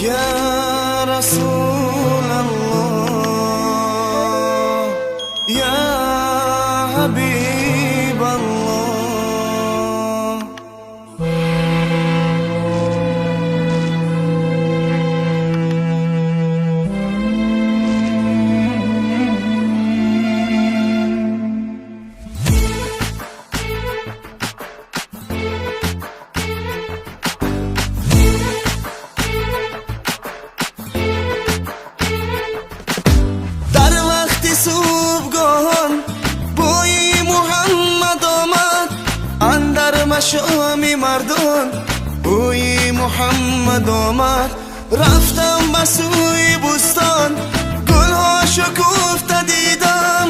يا رسول الله يا حبيب الله. صبحگاهان بوی محمد آمد اندر مشام مردان بوی محمد آمد. رفتم به سوی بستان گلها شکفته دیدم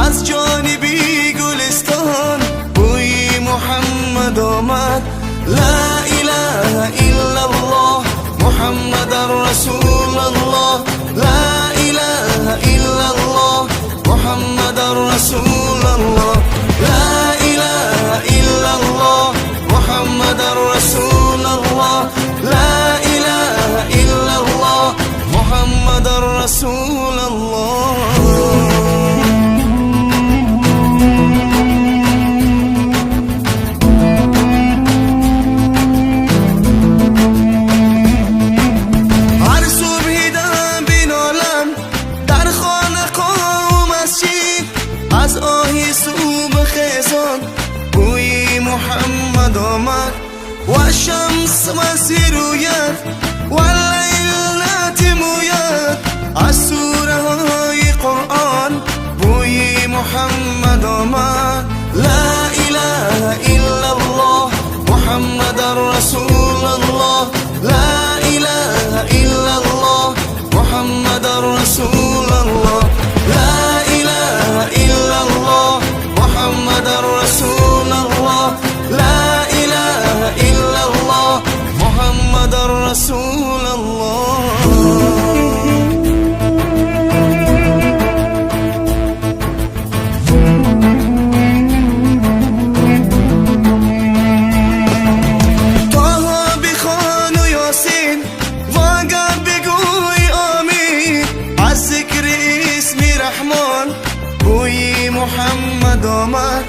از جانبی گلستان بوی محمد آمد. لا اله الا الله محمد رسول الله لا اله الا الله محمد رسول الله لا اله الا الله محمد رسول الله لا اله الا الله محمد رسول الله. از آهی صبح خیزان بوی محمد آمد و شمس مسیر روید و لیل نتموید از سوره های قرآن بوی محمد آمد. لا اله الا الله محمد رسول الله لا اله الا الله محمد رسول الله لا اله الا الله محمد رسول الله لا اله الا الله محمد رسول الله. بوی محمد آمد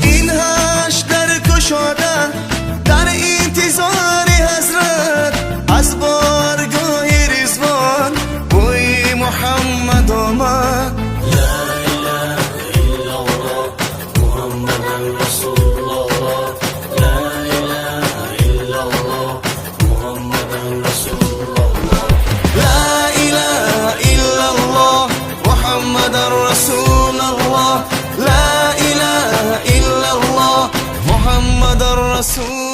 این هشت در کشاده در انتظار حضرت از بارگاه رضوان بوی محمد آمد. لا اله الا الله محمد رسول الله لا اله الا الله محمد رسول الله لا اله الا الله محمد رسول الله لا اله الا الله محمد رسول